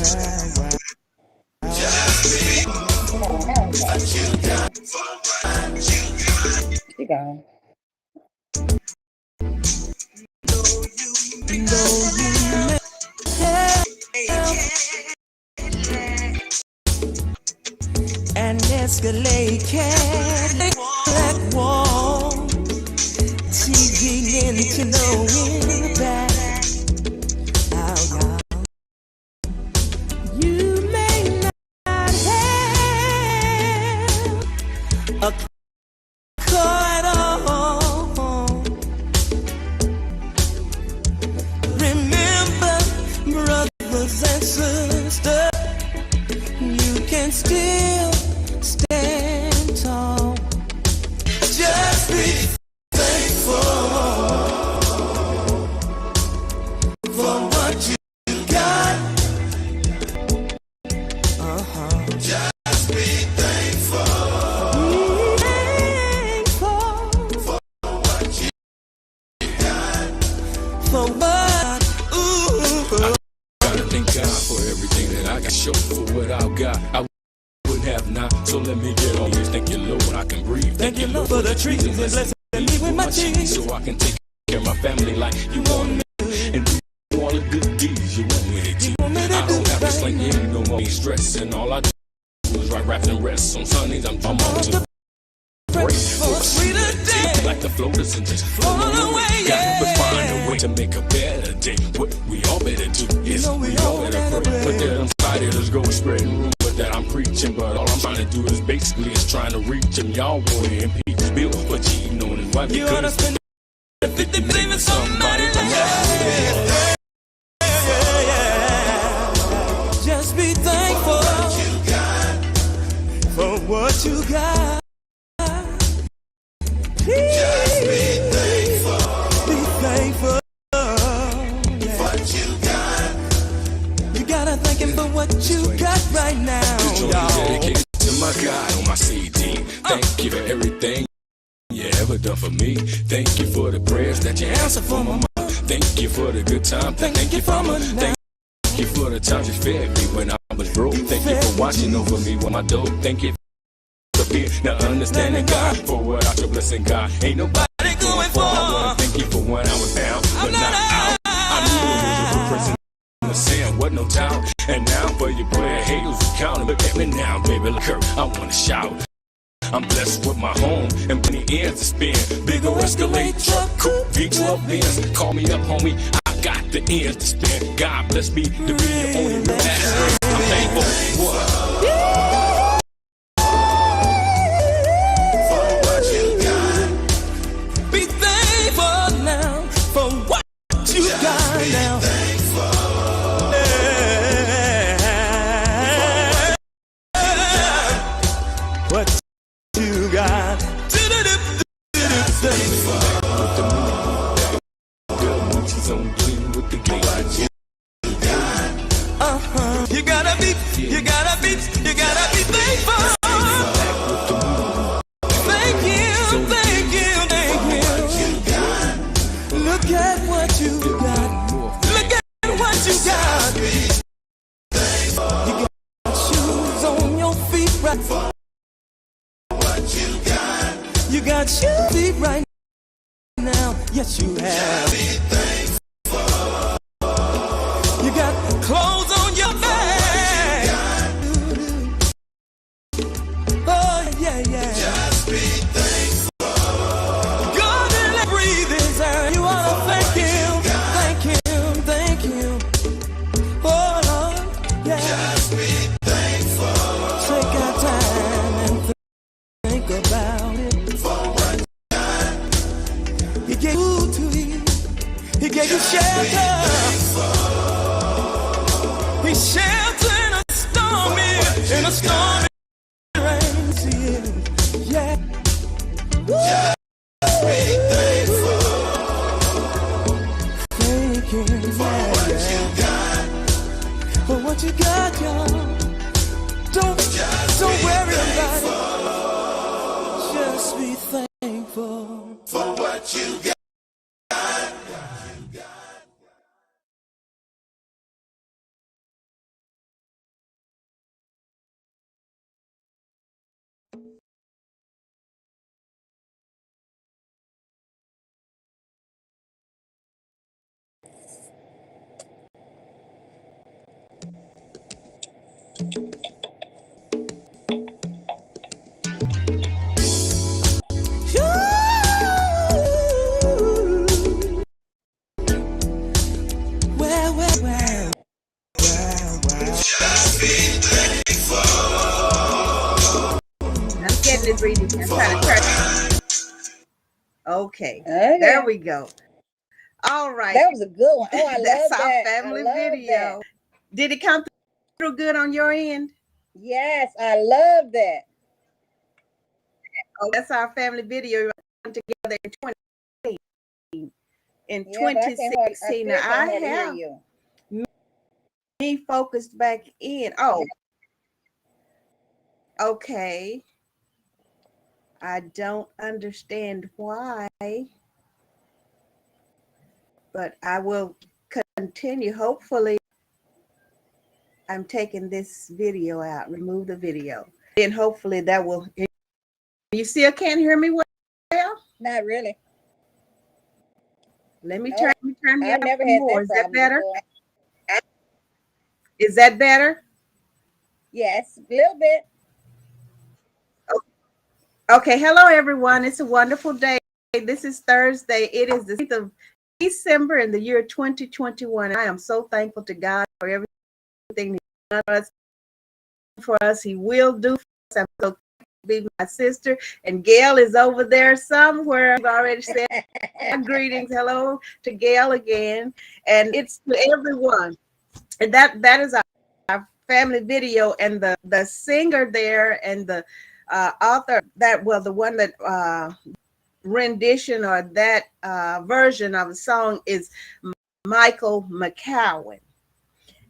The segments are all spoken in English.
She gone. And escalate that wall, digging into knowing that out. You may not have a car at all. Remember, brothers and sisters, you can still stand tall. Just be thankful for what you got. Just be thankful. For what you got. For what? Ooh. I gotta thank God for everything that I got. Show for what I've got. I wouldn't have now, so let me get on this. Thank you, Lord, I can breathe. Thank you, Lord, for the trees and blessing me with my cheese, so I can take care of my family like you want me, and do all the good deeds you want me to do. I don't have to sling in no more stressing. All I do is write raps and rest. On Sundays I'm on to break for a sweeter day, like the floaters and just float away. Gotta find a way to make a better day. What we all better do is we all better pray. But then I'm tired of go spreading rumors that I'm preaching, but all I'm trying to do is basically trying to reach them. Y'all want to impeach Bill for cheating on his wife. You ought to spend 50 blaming somebody like that. Just be thankful for what you got. Just be thankful. Be thankful. What you got. You gotta thank him for what you got right now, y'all. Dedicated to my God on my CD. Thank you for everything you ever done for me. Thank you for the prayers that you answer for my mom. Thank you for the good time. Thank you for my Thank you for the times you fed me when I was broke. Thank you for watching over me with my dope. Thank you for being now understanding God for what I should blessing God. Ain't nobody going for. I wanna thank you for when I was down, but not out. I knew a miserable person in the sand, wasn't no doubt. And now for your player haters who counting, look at me now, baby. Look her, I wanna shout. I'm blessed with my home and plenty ends to spin. Big ol' Escalade truck, coupe, V12 Benz. Call me up, homie. I got the ends to spend. God bless me to be the only real ass. I'm thankful. What? For what you got. Be thankful now for what you got now. What you got? You gotta be thankful. Thank you. Look at what you got. Look at what you got. You got shoes on your feet right now. You got your feet right now. Yes, you have. You got clothes on your back. Oh, yeah. Just be thankful. God let breathe his air. You ought to thank him. Oh, Lord, yeah. Just be thankful. Take our time and think about it. He gave food to eat. He gave you shelter. He shelter in a stormy rain. Yeah. Just be thankful. Thank you for what you got. For what you got, y'all. Don't worry about it. Just be thankful for what you got. Well, well, well, well, well. I'm getting it, reading. I'm trying to turn. Okay, Okay. there we go. All right. That was a good one. Oh, I That's love our that. family I love video. that. Did it come through good on your end? Yes, I love that. Oh, that's our family video together in 2016. In Yeah, but I 2016. Now, I hardly hear have you. me focused back in. Oh, okay. I don't understand why, but I will continue. Hopefully, I'm taking this video out, remove the video. Then hopefully that will, you still can't hear me well? Not really. Let me No, turn me I've up never some had more. that Is that problem better? before. Is that better? Yes, a little bit. Okay. Hello, everyone. It's a wonderful day. This is Thursday. It is the 6th of December in the year 2021. I am so thankful to God for everything He's done for us. He will do for us. I'm so thankful to be my sister. And Gail is over there somewhere. I've already said greetings. Hello to Gail again. And it's to everyone. And that is our family video. And the singer there and the author that, well, the one that rendition or that version of the song is Michael McCowan.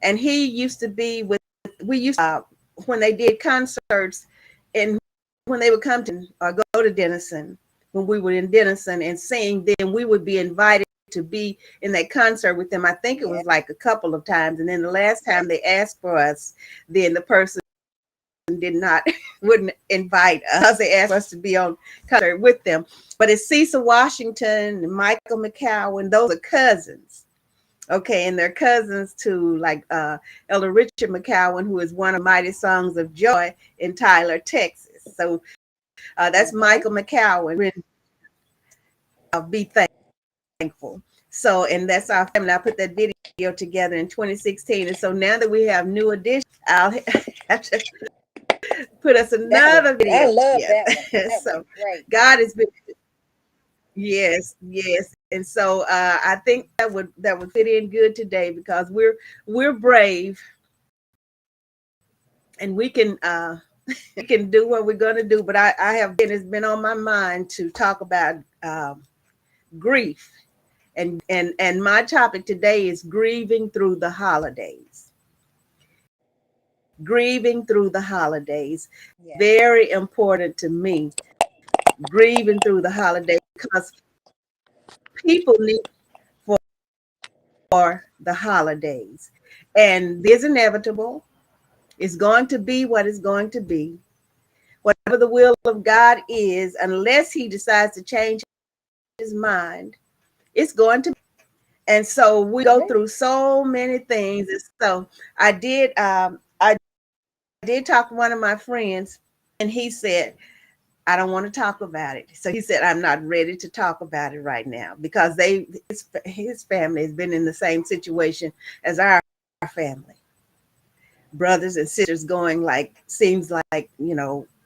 And he used to be with, we used to, when they did concerts and when they would come to or go to Denison, when we were in Denison and sing, then we would be invited to be in that concert with them. I think it was like a couple of times. And then the last time they asked for us, then the person wouldn't invite us. They asked us to be on concert with them. But it's Cecil Washington and Michael McCowan. Those are cousins. Okay, and they're cousins to like Elder Richard McCowan, who is one of Mighty Songs of Joy in Tyler, Texas. So that's Michael McCowan. Be thankful. So, and that's our family. I put that video together in 2016. And so now that we have new additions, I'll have to put us another video. I love that one. That So great. God has been, yes. And so I think that would fit in good today because we're brave and we can we can do what we're going to do. But I have been, it's been on my mind to talk about grief. And my topic today is grieving through the holidays. Grieving through the holidays. Yeah. Very important to me. Grieving through the holidays because people need for the holidays. And this is inevitable. It's going to be what it's going to be. Whatever the will of God is, unless he decides to change his mind, it's going to be. And so we go through so many things. And so I did talk to one of my friends and he said, I don't want to talk about it. So he said, I'm not ready to talk about it right now because his family has been in the same situation as our family. Brothers and sisters going seems like,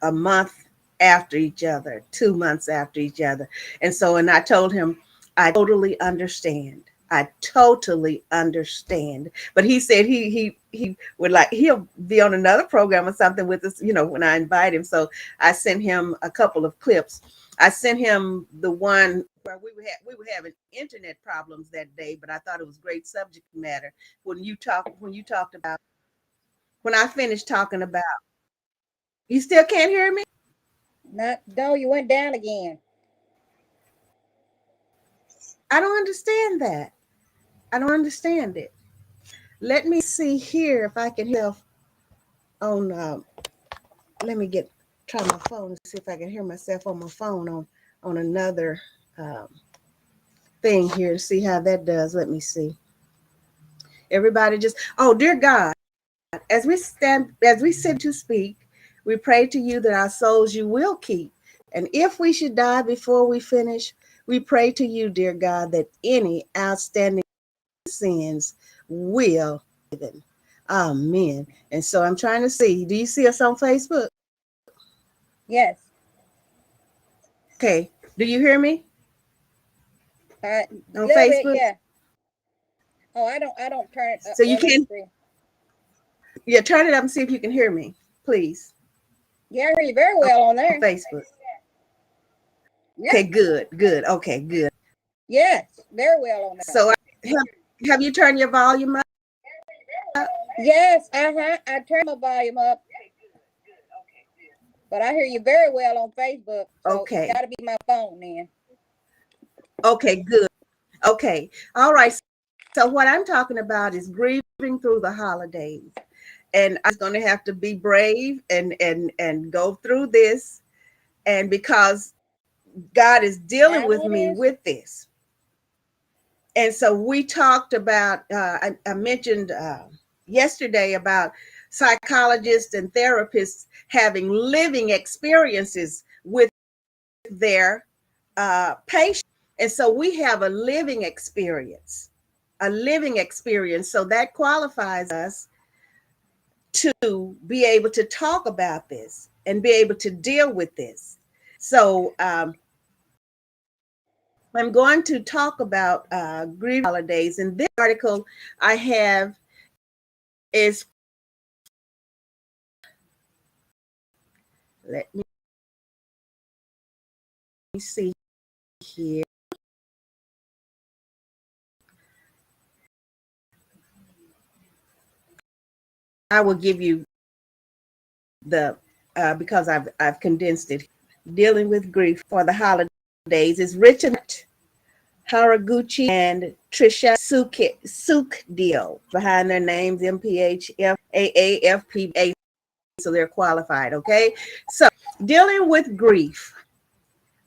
a month after each other, 2 months after each other. And so, and I told him, I totally understand. I totally understand. But he said he would he'll be on another program or something with us, when I invite him. So I sent him a couple of clips. I sent him the one where we were having internet problems that day, but I thought it was great subject matter when you talked about, when I finished talking about, you still can't hear me? No, you went down again. I don't understand that. I don't understand it. Let me see here if I can hear on. Let me try my phone to see if I can hear myself on my phone on another thing here to see how that does. Let me see. Everybody just, oh dear God, as we sit to speak, we pray to you that our souls you will keep. And if we should die before we finish, we pray to you, dear God, that any outstanding sins will be forgiven. Amen. And so I'm trying to see. Do you see us on Facebook? Yes. Okay. Do you hear me A on little bit, Facebook? yeah. Oh, I don't turn it up. So you Well, let me can, see. yeah, turn it up and see if you can hear me, please, Yeah, I hear you very well on on there. Facebook. Yeah. Okay, good, good. Okay, good. Yes, very well on there. So have you turned your volume up? Yes, I turned my volume up, but I hear you very well on Facebook. So it's Okay. got to be my phone then. Okay, good. Okay. All right. So what I'm talking about is grieving through the holidays. And I'm going to have to be brave and go through this. And because God is dealing I with know it me is. with this. And so we talked about, I mentioned yesterday about psychologists and therapists having living experiences with their patients. And so we have a living experience, a living experience. So that qualifies us to be able to talk about this and be able to deal with this. So I'm going to talk about grieving holidays. And this article I have is, let me see here. I will give you the, because I've condensed it. Dealing with grief for the holidays is written Haraguchi and Trisha Sukdeo behind their names MPHFAAFPA, so they're qualified. Okay, so dealing with grief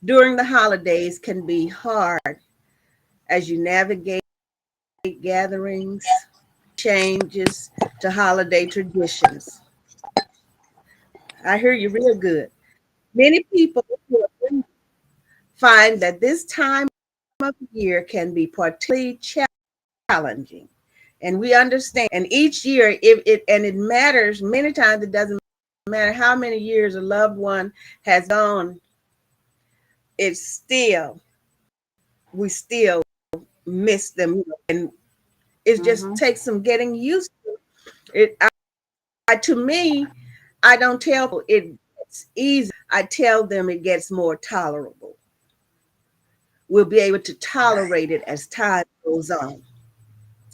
during the holidays can be hard as you navigate gatherings, changes to holiday traditions. I hear you real good. Many people find that this time of year can be particularly challenging. And we understand. And each year, it matters many times. It doesn't matter how many years a loved one has gone. It's still we still miss them, and it just takes some getting used to it. To me, I don't tell people it's easy. I tell them it gets more tolerable. We'll be able to tolerate it as time goes on.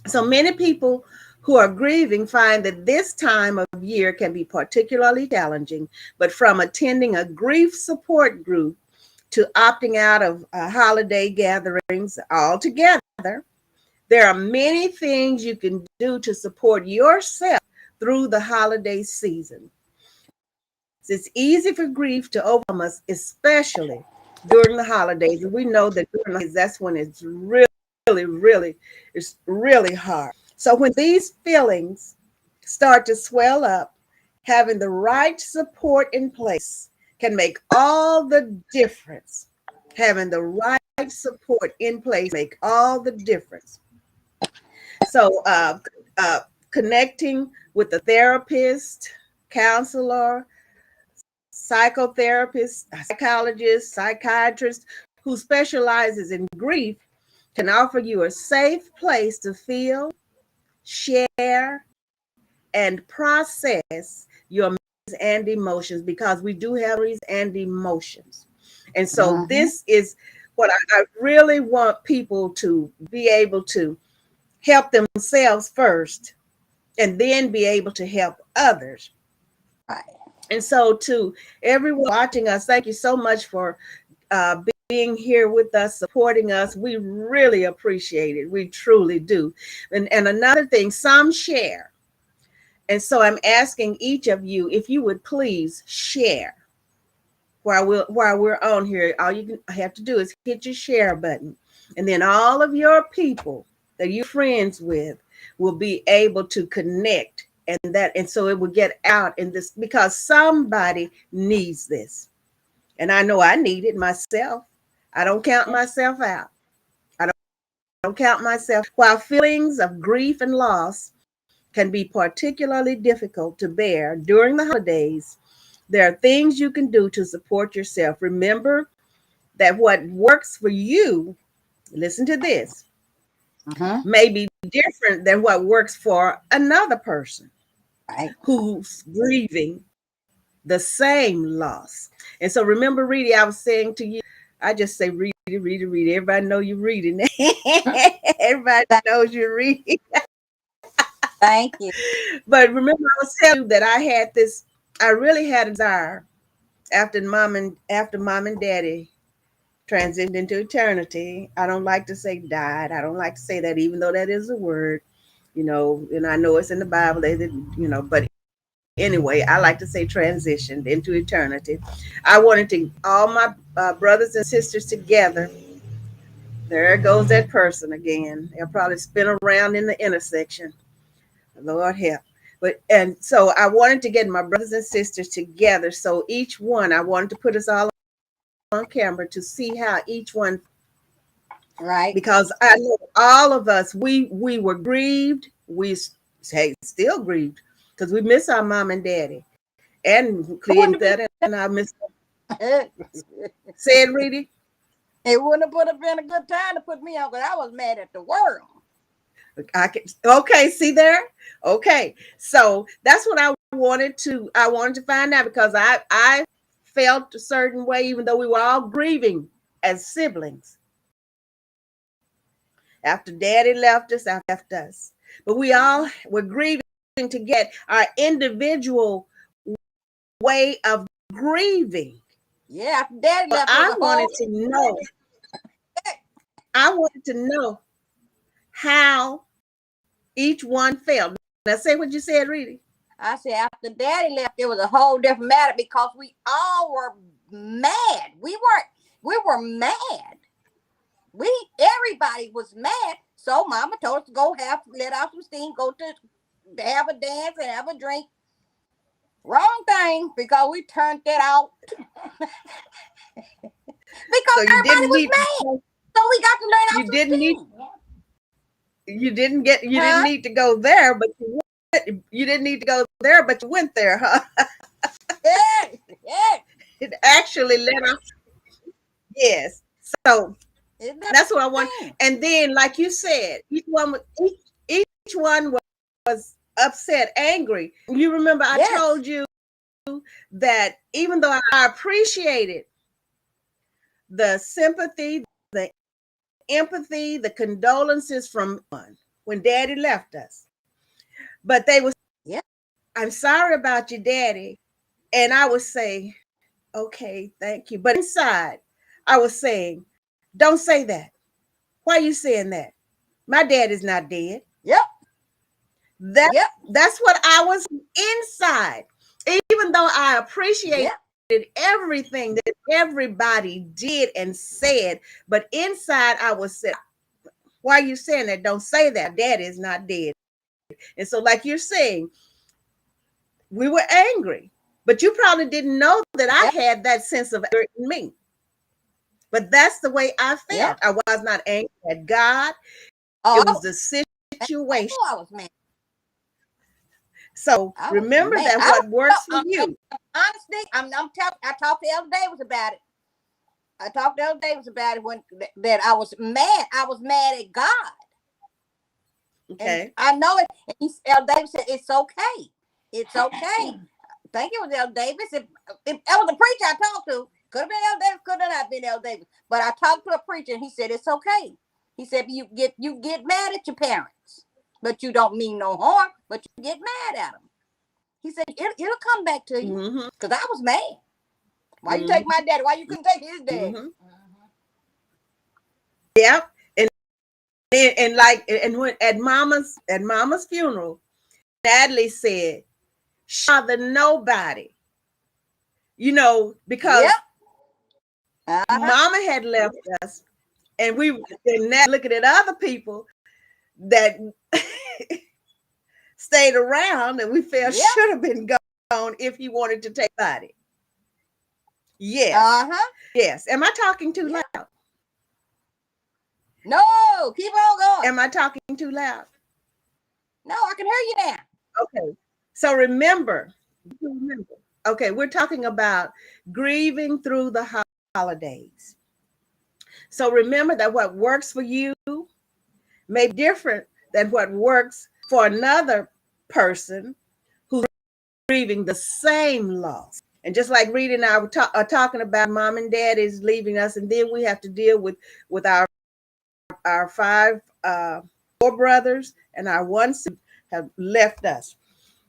So many people who are grieving find that this time of year can be particularly challenging, but from attending a grief support group to opting out of holiday gatherings altogether, there are many things you can do to support yourself through the holiday season. It's easy for grief to overwhelm us, especially during the holidays. And we know that during the holidays, that's when it's it's really hard. So when these feelings start to swell up, having the right support in place can make all the difference. Having the right support in place make all the difference. So connecting with a therapist, counselor, psychotherapist, psychologist, psychiatrist who specializes in grief can offer you a safe place to feel, share, and process your memories and emotions, because we do have memories and emotions. And so this is what I really want people to be able to help themselves first and then be able to help others. And so to everyone watching us, thank you so much for being here with us, supporting us. We really appreciate it. We truly do. And another thing, some share. And so I'm asking each of you if you would please share while we're on here. All you have to do is hit your share button. And then all of your people that you're friends with will be able to connect and so it would get out in this because somebody needs this. And I know I need it myself. I don't count myself out. I don't count myself. While feelings of grief and loss can be particularly difficult to bear during the holidays, there are things you can do to support yourself. Remember that what works for you, listen to this, may be different than what works for another person who's grieving the same loss. And so remember, Reedy, I was saying to you, I just say read it, read it, read it. Everybody know you're reading. Everybody knows you're reading. Thank you. But remember, I was telling you that I really had a desire after mom and daddy transitioned into eternity. I don't like to say died. I don't like to say that, even though that is a word, and I know it's in the Bible, but anyway, I like to say transitioned into eternity. I wanted to all my brothers and sisters together. There goes that person again. They'll probably spin around in the intersection. Lord help. And so I wanted to get my brothers and sisters together. So each one, I wanted to put us all on camera to see how each one, Right. because I know all of us, we were grieved. We still grieved because we miss our mom and daddy. And Cleester, and I miss said Reedy. It wouldn't have been a good time to put me on because I was mad at the world. Okay, see there? Okay. So that's what I wanted to find out, because I felt a certain way, even though we were all grieving as siblings. After daddy left us. But we all were grieving to get our individual way of grieving. Yeah, after daddy left, I wanted to know how each one felt. Now say what you said, Reedy. I said after daddy left, it was a whole different matter because we all were mad. We were mad. Everybody was mad. So mama told us to go let out some steam, go to have a dance and have a drink. Wrong thing, because we turned that out. Because so everybody was mad. So we got to learn out some steam. You didn't need to go there, but you didn't need to go there, but you went there, huh? Yeah. It actually led us. Yes. So that's what I want. And then, like you said, each one was upset, angry. You remember I told you that even though I appreciated the sympathy, the empathy, the condolences from when daddy left us, but they was, I'm sorry about your daddy. And I would say, okay, thank you. But inside, I was saying, don't say that. Why are you saying that? My dad is not dead. That's what I was inside. Even though I appreciated everything that everybody did and said, but inside I was saying, why are you saying that? Don't say that. Dad is not dead. And so, like you're saying, we were angry, but you probably didn't know that I had that sense of anger in me. But that's the way I felt. I was not angry at God. It was the situation. I was mad. So remember that what works for you. Honestly, I talked to Elder Davis about it. I talked to Elder Davis about it when that I was mad. I was mad at God. Okay. And I know it. And Elder Davis said, it's okay. It's okay. I think it was Elder Davis. If it was a preacher I talked to, could have been Elder Davis, could have not been Elder Davis. But I talked to a preacher and he said, it's okay. He said, you get mad at your parents, but you don't mean no harm, but you get mad at them. He said, it'll come back to you. Because I was mad. Why you take my daddy? Why you couldn't take his daddy? Yeah. And when at mama's funeral, Natalie said, "Father, nobody," because mama had left us, and we now looking at other people that stayed around and we felt Yeah. should have been gone if he wanted to take body. Yes. Uh-huh. Yes. Am I talking too Yeah. loud? No, keep on going. Am I talking too loud? No, I can hear you now. Okay. So remember. Okay, we're talking about grieving through the holidays. So remember that what works for you may be different than what works for another person who's grieving the same loss. And just like Rita and I are talking about, mom and dad is leaving us, and then we have to deal with our four brothers and our one sister have left us.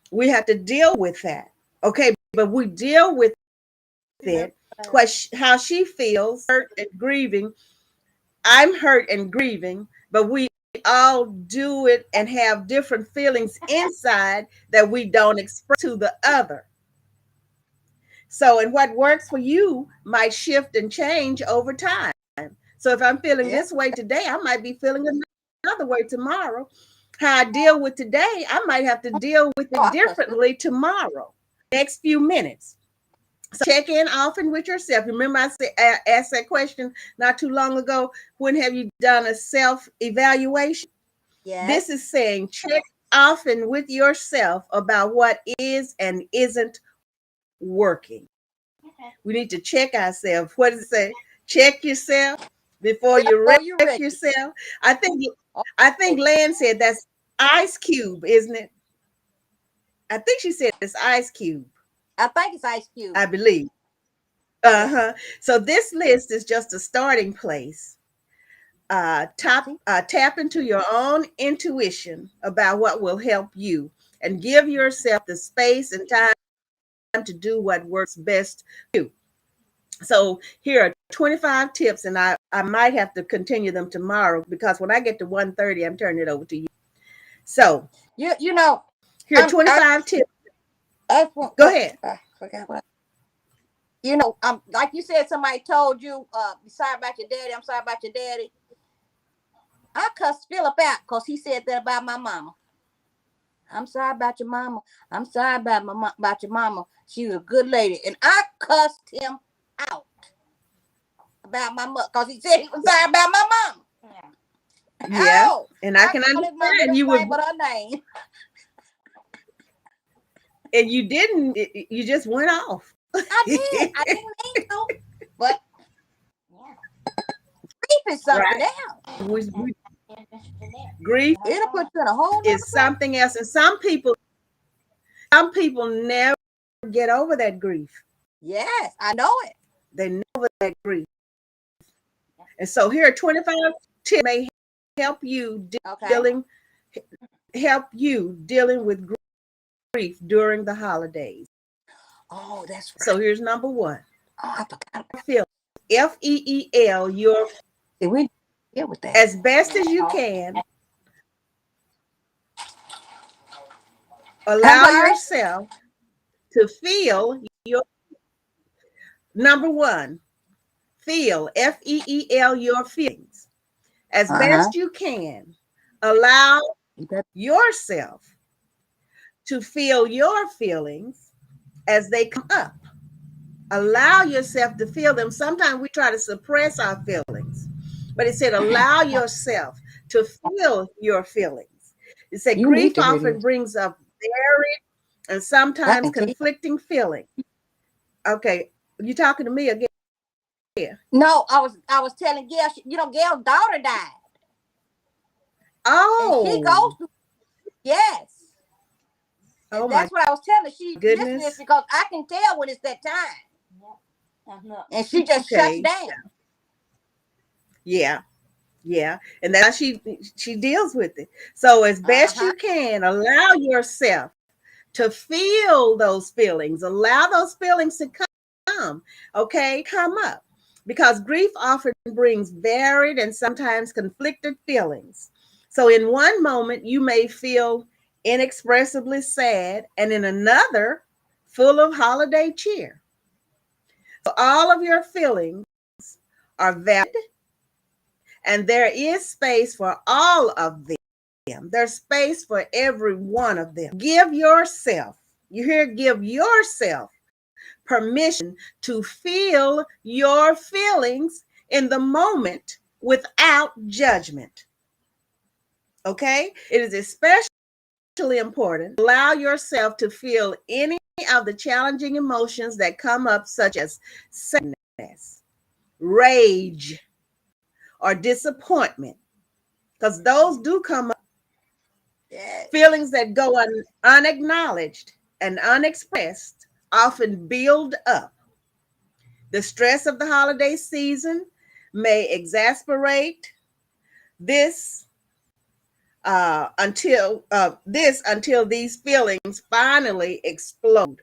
We have to deal with that. Okay, but we deal with it. How she feels, hurt and grieving. I'm hurt and grieving, but we all do it and have different feelings inside that we don't express to the other. So, and what works for you might shift and change over time. So, if I'm feeling this way today, I might be feeling another way tomorrow. How I deal with today, I might have to deal with it differently tomorrow, next few minutes. So check in often with yourself. Remember, I asked that question not too long ago. When have you done a self-evaluation? Yes. This is saying check often with yourself about what is and isn't working. We need to check ourselves. What does it say? Check yourself before you wreck yourself. I think Lan said that's Ice Cube, isn't it? I think she said it's Ice Cube. I think it's Ice Cube. I believe. Uh-huh. So this list is just a starting place. Tap into your own intuition about what will help you and give yourself the space and time to do what works best for you. So here are 25 tips, and I might have to continue them tomorrow because when I get to 1:30, I'm turning it over to you. So you know, here are 25 tips. Go ahead. I forgot what. You know, like you said, somebody told you, sorry about your daddy. I'm sorry about your daddy. I cussed Philip out because he said that about my mama. I'm sorry about your mama. I'm sorry about your mama. She was a good lady. And I cussed him out about my mother because he said he was sorry about my mama. Yeah. Oh, And I can understand you would, but her name. And you didn't, you just went off. I did. I didn't mean to. But grief is something else. Grief It'll put you in a whole is something else. And some people never get over that grief. Yes, I know it. They never that grief. And so here are 25 tips may help you dealing with grief during the holidays. Oh, that's right. So here's number one. Oh, I forgot. Feel FEEL your we deal with that as best as you can. Allow yourself to feel your number one. Feel FEEL your feelings as best you can. Allow yourself to feel your feelings as they come up. Allow yourself to feel them. Sometimes we try to suppress our feelings, but it said allow yourself to feel your feelings. It said grief often brings up varied and sometimes conflicting feelings. Okay, you talking to me again? No, I was telling Gail, Gail's daughter died. Oh, and she goes through, yes. And that's what I was telling her. She listening to this because I can tell when it's that time. And she just shuts down. Yeah. And that's how she deals with it. So as best you can, allow yourself to feel those feelings. Allow those feelings to come. Okay, come up. Because grief often brings varied and sometimes conflicted feelings. So in one moment, you may feel inexpressibly sad, and in another, full of holiday cheer. So all of your feelings are valid, and there is space for all of them. There's space for every one of them. Give yourself, you hear, give yourself permission to feel your feelings in the moment without judgment. Okay? It is especially important to allow yourself to feel any of the challenging emotions that come up, such as sadness, rage, or disappointment, because those do come up. Yes. Feelings that go unacknowledged and unexpressed often build up. The stress of the holiday season may exacerbate this until these feelings finally explode.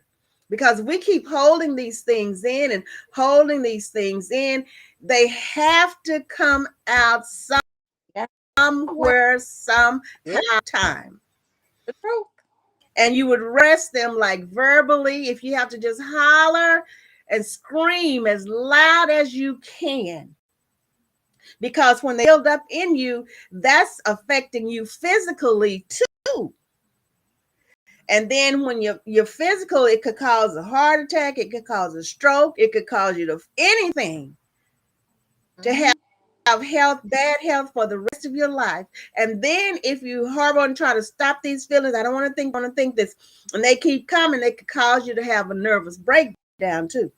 Because we keep holding these things in and holding these things in, they have to come out somewhere, sometime. The truth. And you would rest them like verbally, if you have to just holler and scream as loud as you can. Because when they build up in you, that's affecting you physically too. And then when you're physical, it could cause a heart attack, it could cause a stroke, it could cause you to anything to have bad health for the rest of your life. And then if you harbor and try to stop these feelings, I don't want to think this, and they keep coming, they could cause you to have a nervous breakdown too.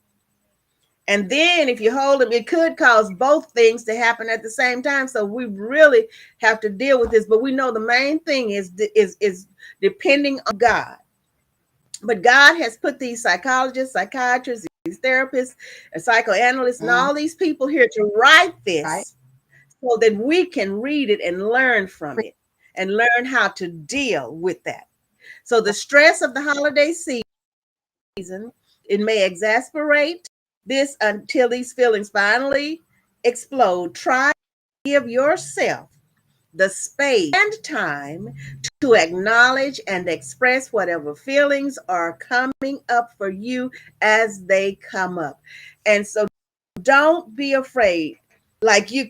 And then if you hold them, it could cause both things to happen at the same time. So we really have to deal with this. But we know the main thing is depending on God. But God has put these psychologists, psychiatrists, these therapists, and psychoanalysts, and all these people here to write this so that we can read it and learn from it and learn how to deal with that. So the stress of the holiday season, it may exasperate this until these feelings finally explode. Try to give yourself the space and time to acknowledge and express whatever feelings are coming up for you as they come up. And so don't be afraid. Like you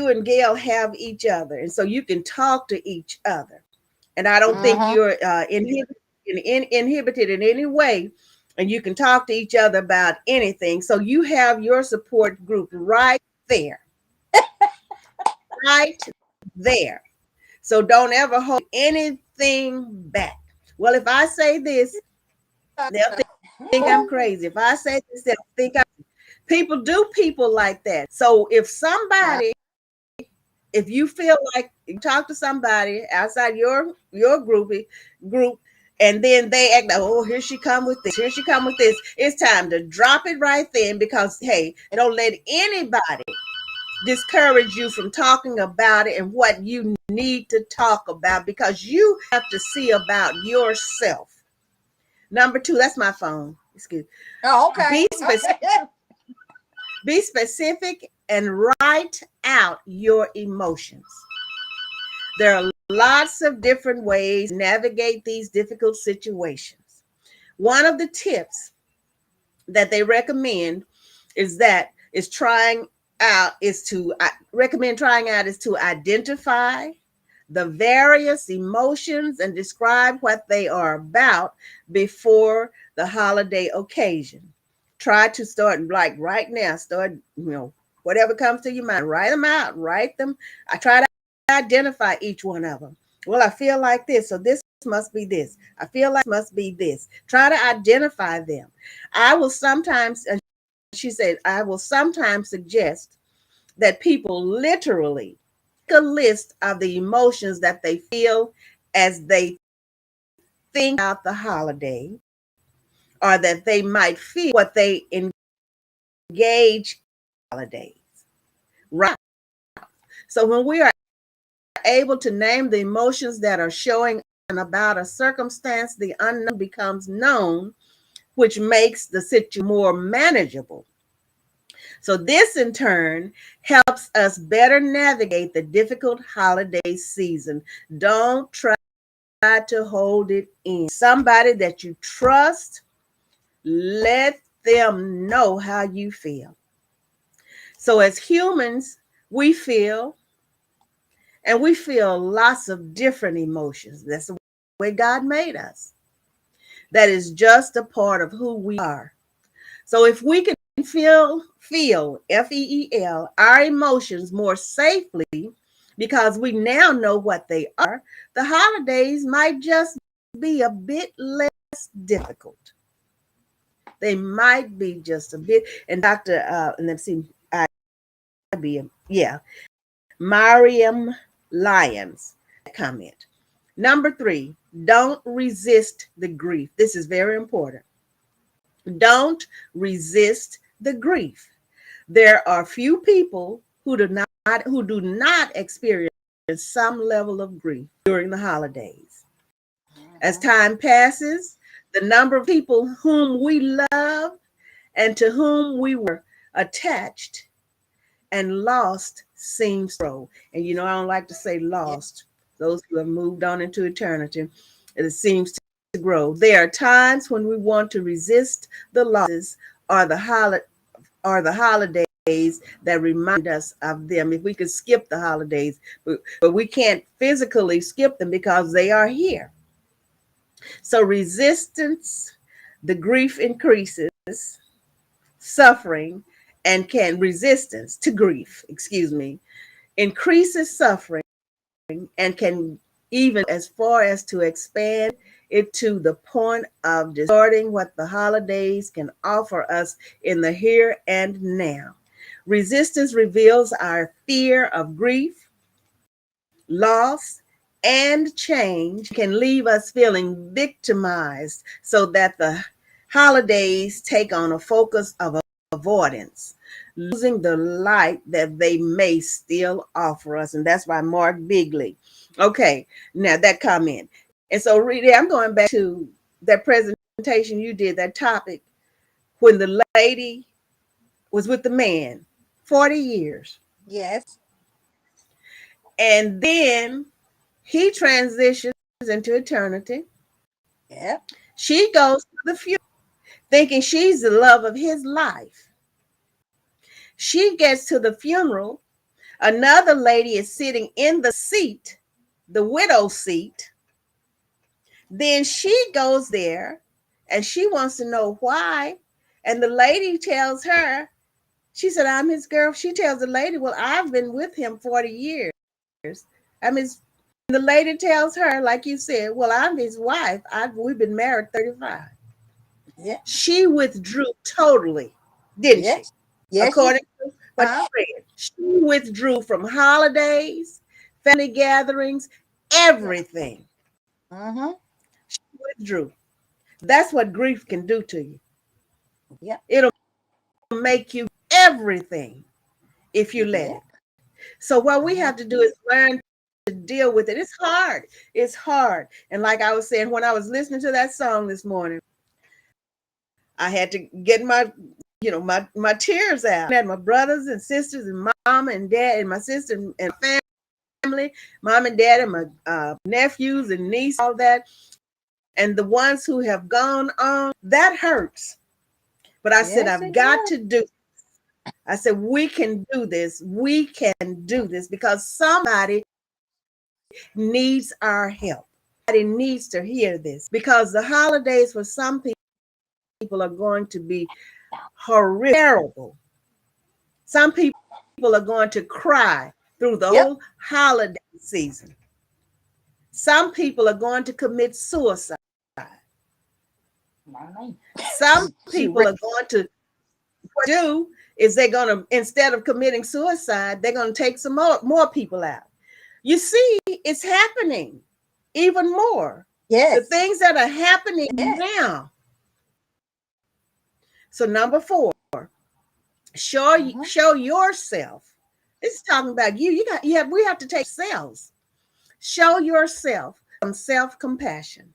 and Gail have each other, and so you can talk to each other. And I don't think you're inhibited in any way, and you can talk to each other about anything. So you have your support group right there. Right there. So don't ever hold anything back. Well, if I say this, they'll think I'm crazy. If I say this, they'll think people do people like that. So if you feel like you talk to somebody outside your group, and then they act like, oh, here she come with this, it's time to drop it right then, because hey, don't let anybody discourage you from talking about it and what you need to talk about, because you have to see about yourself. Number 2, that's my phone. Excuse me. Oh, okay. Be specific and write out your emotions. There are lots of different ways to navigate these difficult situations. One of the tips that they recommend is to identify the various emotions and describe what they are about before the holiday occasion. Try to start, like right now, whatever comes to your mind, write them out, write them. I try to identify each one of them. Well, I feel like this, so this must be this. I feel like must be this. Try to identify them. I will sometimes suggest that people literally make a list of the emotions that they feel as they think about the holiday, or that they might feel what they engage in holidays. Right. So when we are able to name the emotions that are showing about a circumstance, the unknown becomes known, which makes the situation more manageable. So this in turn helps us better navigate the difficult holiday season. Don't try to hold it in. Somebody that you trust, let them know how you feel. So as humans, we feel, And we feel lots of different emotions. That's the way God made us. That is just a part of who we are. So if we can feel FEEL, our emotions more safely because we now know what they are, the holidays might just be a bit less difficult. They might be just a bit. And Dr. And let's see, IBM, yeah, Mariam Lyons comment. Number 3, don't resist the grief. This is very important. Don't resist the grief. There are few people who do not experience some level of grief during the holidays. As time passes, the number of people whom we love and to whom we were attached and lost seems to grow. And you know, I don't like to say lost. Those who have moved on into eternity, it seems to grow. There are times when we want to resist the losses or the holidays that remind us of them. If we could skip the holidays, but we can't physically skip them because they are here. So resistance, the grief increases, suffering, and resistance to grief, increases suffering and can even as far as to expand it to the point of distorting what the holidays can offer us in the here and now. Resistance reveals our fear of grief, loss, and change, can leave us feeling victimized so that the holidays take on a focus of avoidance, losing the light that they may still offer us. And that's by Mark Bigley. Okay, now that comment. And so really, I'm going back to that presentation you did, that topic, when the lady was with the man 40 years. Yes. And then he transitions into eternity. Yep. She goes to the future thinking she's the love of his life. She gets to the funeral. Another lady is sitting in the seat, the widow seat. Then she goes there and she wants to know why. And the lady tells her, she said, I'm his girl. She tells the lady, well, I've been with him 40 years. I'm his. The lady tells her, like you said, well, I'm his wife. We've been married 35. Yeah. She withdrew totally, didn't she? Yes. Yes. According to what you read, she withdrew from holidays, family gatherings, everything. Mm-hmm. She withdrew. That's what grief can do to you. Yeah. It'll make you everything if you let it. So what we have to do is learn to deal with it. It's hard. It's hard. And like I was saying, when I was listening to that song this morning, I had to get my tears out. I had my brothers and sisters and mom and dad and my sister and family, mom and dad and my nephews and niece, all that. And the ones who have gone on, that hurts. But I said, I've got to do. I said, we can do this. We can do this because somebody needs our help. Somebody needs to hear this because the holidays for some people are going to be horrible. Some people are going to cry through the whole holiday season. Some people are going to commit suicide. Some people are going to do is they're going to, instead of committing suicide, they're going to take some more people out. You see, it's happening even more. Yes. The things that are happening now. So number 4, show yourself. This is talking about you. We have to take selves. Show yourself some self-compassion.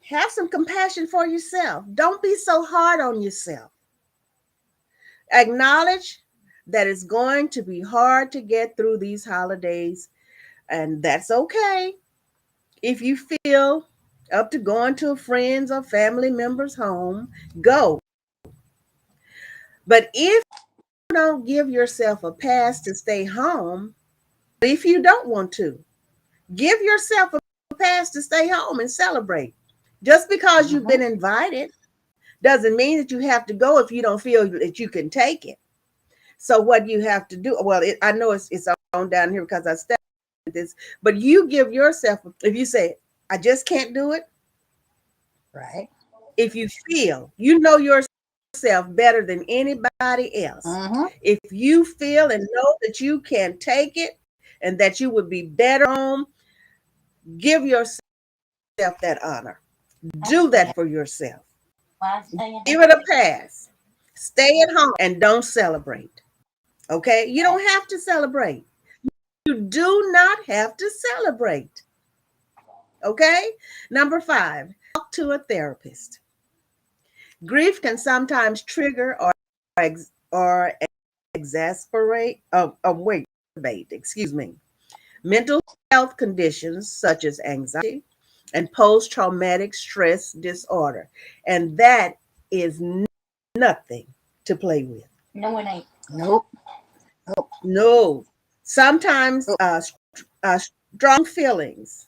Have some compassion for yourself. Don't be so hard on yourself. Acknowledge that it's going to be hard to get through these holidays, and that's okay. If you feel up to going to a friend's or family member's home, go. But if you don't give yourself a pass to stay home, if you don't want to, give yourself a pass to stay home and celebrate. Just because you've been invited doesn't mean that you have to go if you don't feel that you can take it. So what you have to do, well, I know it's on down here because I studied this, but you give yourself, if you say, I just can't do it. Right. If you feel, you know yourself better than anybody else. If you feel and know that you can take it and that you would be better home, give yourself that honor. Do that for yourself. Give it a pass. Stay at home and don't celebrate. Okay? You don't have to celebrate. You do not have to celebrate. Okay? Number 5, talk to a therapist. Grief can sometimes trigger or exasperate, mental health conditions such as anxiety and post-traumatic stress disorder. And that is nothing to play with. No, it ain't. Nope. No. Sometimes strong feelings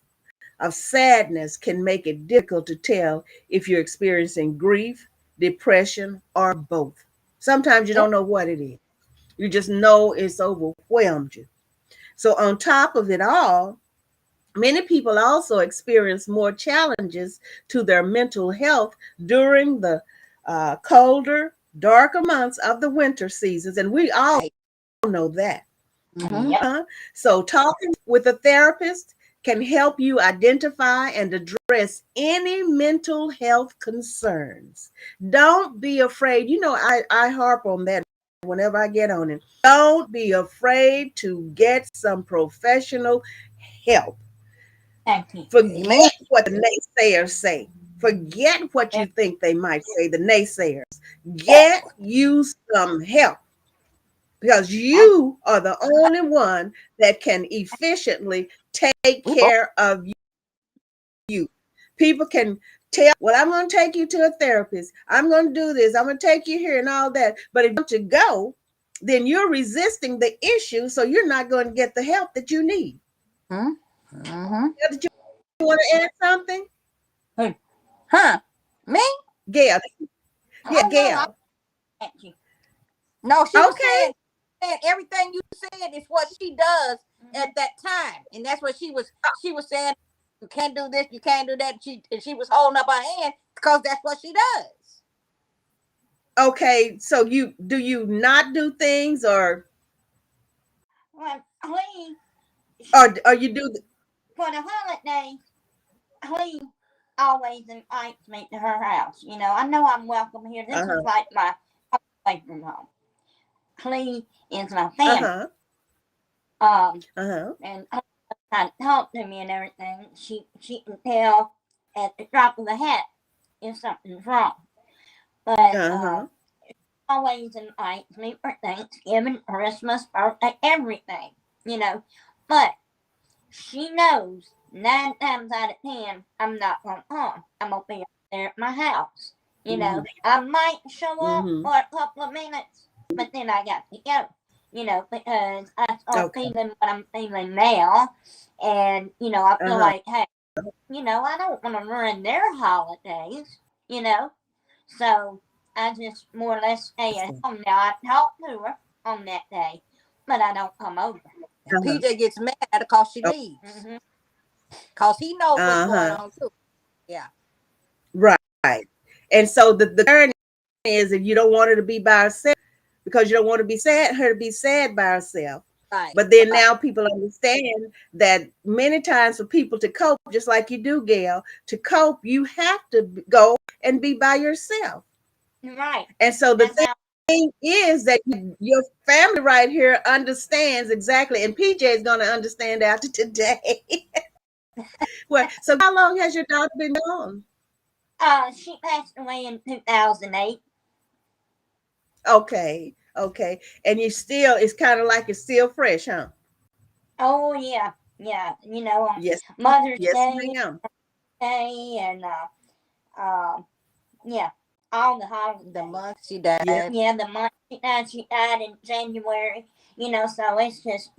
of sadness can make it difficult to tell if you're experiencing grief, depression, or both. Sometimes you don't know what it is. You just know it's overwhelmed you. So on top of it all, many people also experience more challenges to their mental health during the colder, darker months of the winter seasons. And we all know that. So talking with a therapist can help you identify and address any mental health concerns. Don't be afraid. You know, I harp on that whenever I get on it. Don't be afraid to get some professional help. Forget what the naysayers say. Forget what you think they might say, the naysayers. Get you some help. Because you are the only one that can efficiently take care of you. People can tell, well, I'm going to take you to a therapist. I'm going to do this. I'm going to take you here and all that. But if you want to go, then you're resisting the issue. So you're not going to get the help that you need. Did you want to add something? Me? Gail. Yeah, Gail. No, she was saying everything you said is what she does at that time, and that's what she was saying. You can't do this, you can't do that. She was holding up her hand because that's what she does. Okay, so you not do things or you do for the holidays? He always invites me to her house. You know, I know I'm welcome here. This is like my away from home. He is my family. And trying to talk to me and everything. She can tell at the drop of a hat if something's wrong. But always invites me for Thanksgiving, Christmas, birthday, everything. You know, but she knows 9 times out of 10 I'm not going home. I'm gonna be up there at my house. You know, I might show up for a couple of minutes, but then I got to go. You know, because I start feeling what I'm feeling now, and you know, I feel like, hey, you know, I don't want to ruin their holidays. You know, so I just more or less stay at home. Now I talk to her on that day, but I don't come over. PJ gets mad because she leaves. Because he knows what's going on too. Yeah. Right. And so the concern is if you don't want her to be by herself because you don't want her to be sad by herself. Right. But then now people understand that many times for people to cope, just like you do, Gail, to cope, you have to go and be by yourself. Right. And so the thing is that your family right here understands exactly, and PJ is going to understand after today. Well, so how long has your daughter been gone? She passed away in 2008. Okay. And it's kind of like it's still fresh, huh? Oh yeah. You know, yes, Mother's yes, Day, ma'am. and yeah, all the holidays. The month she died. Yeah, the month she died in January. You know, so it's just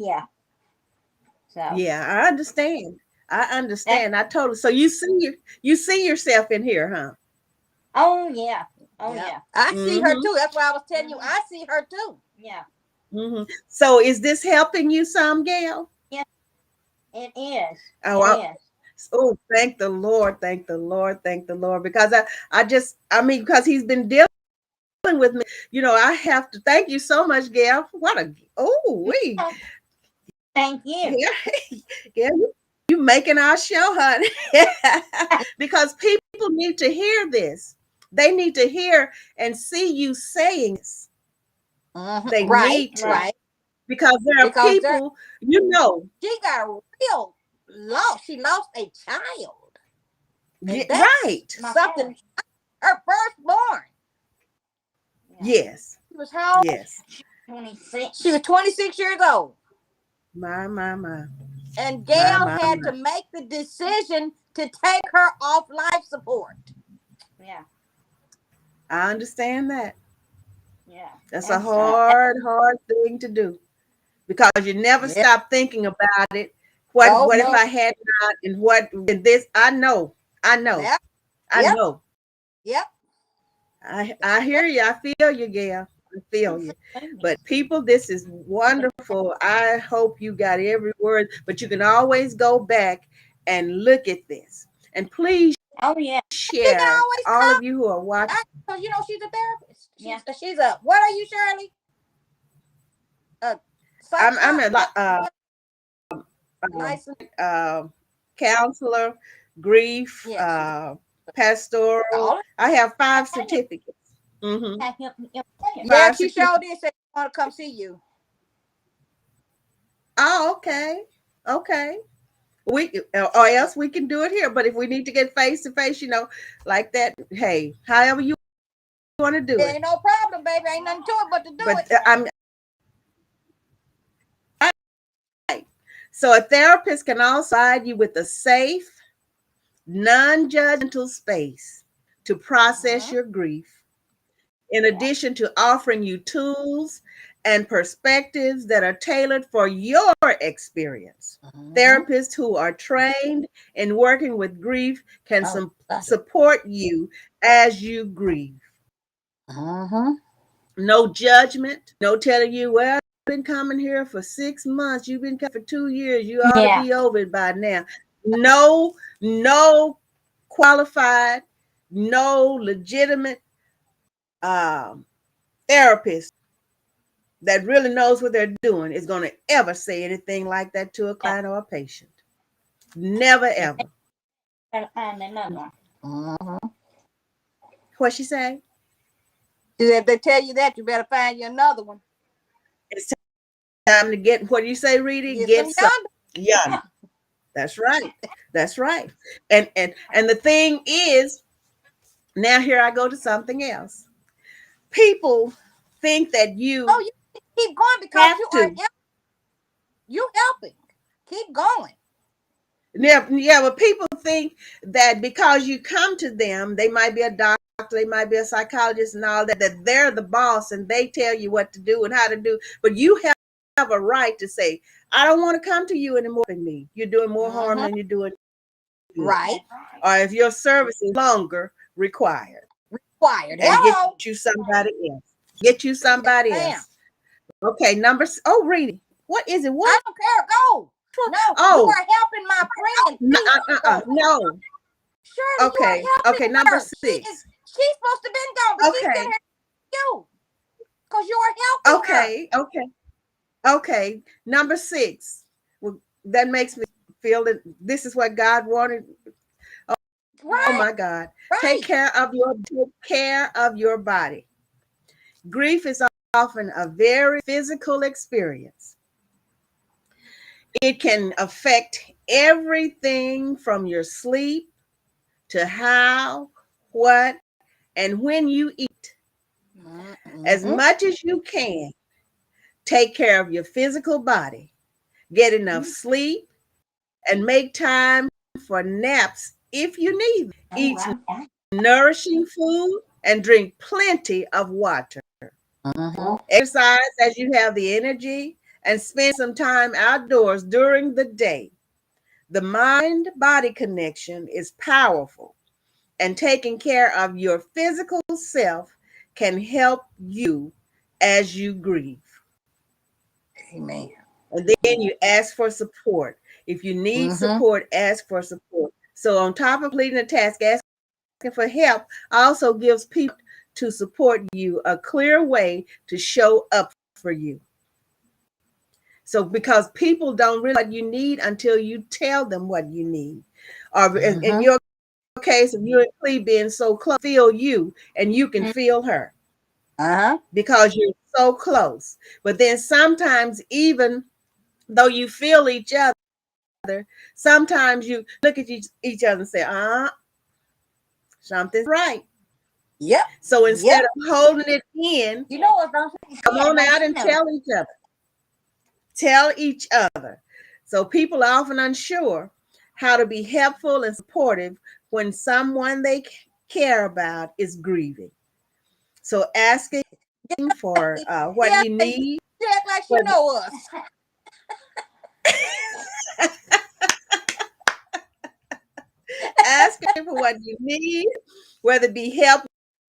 So Yeah, I understand. I totally. So you see yourself in here, huh? oh yeah. Oh Yeah. yeah. I see her Mm-hmm. too. That's why I was telling you. I see her too. Yeah. Mm-hmm. So is this helping you some, Gail? Yeah. It is. Oh, It is. oh, thank the Lord, thank the Lord, thank the Lord. Because I mean, because he's been dealing with me. I have to thank you so much, Gail. What a we Thank you. yeah, yeah, you making our show, honey. Because people need to hear this. They need to hear and see you saying this. They Right, need to. right. Because there are Because people, she got real lost. She lost a child, and that's right. My something. Her firstborn. Yeah. Yes. She was how old? Yes. 26. She was 26 years old. My, my, my. And My, Gail my, had my. to make the decision to take her off life support. Yeah. I understand that. Yeah. That's a And, hard thing to do. Because you never yeah. stop thinking about it. What if No. I had not, and what and this I know. I know. Yep. I Yep. know. Yep. I hear you. I feel you, Gail. I feel you. But people, this is wonderful. I hope you got every word, but you can always go back and look at this. And please Oh yeah. She can share, always all call of you who are watching. because she's a therapist. Yeah. She's a what are you, Shirley? A I'm psych a license. counselor, grief, Yes. pastoral. All of I have 5 I know. certificates. Mm-hmm. Yeah, 5 she showed certificates. this and want to come see you. Oh, okay. Okay. Or else we can do it here. But if we need to get face to face, like that, hey, however you want to do There it. ain't no problem, baby. Ain't nothing to it but to do But it. I'm right. So a therapist can also provide you with a safe, non-judgmental space to process Mhm. your grief, in addition to offering you tools and perspectives that are tailored for your experience. Mhm. Therapists who are trained in working with grief can Oh, support you as you grieve. Mhm. No judgment, no telling you, well, you've been coming here for 6 months, you've been coming for 2 years, you ought to Yeah. be over it by now. No qualified, no legitimate therapist that really knows what they're doing is going to ever say anything like that to a Yeah. client or a patient. Never ever. Gotta find another one. Mhm. What she say? If they tell you that, you better find you another one. It's time to get, what do you say, Reedy? Get some Get some. yonder. Yeah, that's right. That's right. And the thing is, now here I go to something else. People think that Oh, you you keep going because have you are to. you helping. Keep going. Yeah, but people think that because you come to them, they might be a doctor, they might be a psychologist and all that they're the boss and they tell you what to do and how to do. But you have a right to say, I don't want to come to you anymore than me. You're doing more harm Mhm. than you're doing good. Right. Or if your service is longer required. Required. And get Hello. you somebody else. Get you Yes, somebody ma'am. else. Okay, Reedy. What is it? I What? don't care. Go. No, you Oh, are helping my friend. Please go. no. Shirley, you Okay. are Okay, helping number her. 6. She's supposed to been gone, but she's Okay. sitting here with you because you are helping her. Okay. Number 6. Well, that makes me feel that this is what God wanted. Oh Right, my God. right. Take care of your body. Grief is often a very physical experience. It can affect everything from your sleep to how, what, and when you eat. As Mm-hmm. much as you can, take care of your physical body. Get enough sleep and make time for naps if you need them. Oh, Eat nourishing food and drink plenty of water. Mm-hmm. Exercise as you have the energy and spend some time outdoors during the day. The mind-body connection is powerful, and taking care of your physical self can help you as you grieve. Amen. And then you ask for support. If you need support, ask for support. So on top of completing the task, asking for help also gives people to support you a clear way to show up for you. So because people don't really know what you need until you tell them what you need. Or in your case of you and Clee being so close, feel you and you can feel her. Because you're so close. But then sometimes, even though you feel each other, sometimes you look at each other and say, something's right. Yep. So instead of holding it in, you know what? come on out and tell each other. Tell each other. So people are often unsure how to be helpful and supportive when someone they care about is grieving. So asking for what you need. You act like you know us. Asking for what you need, whether it be help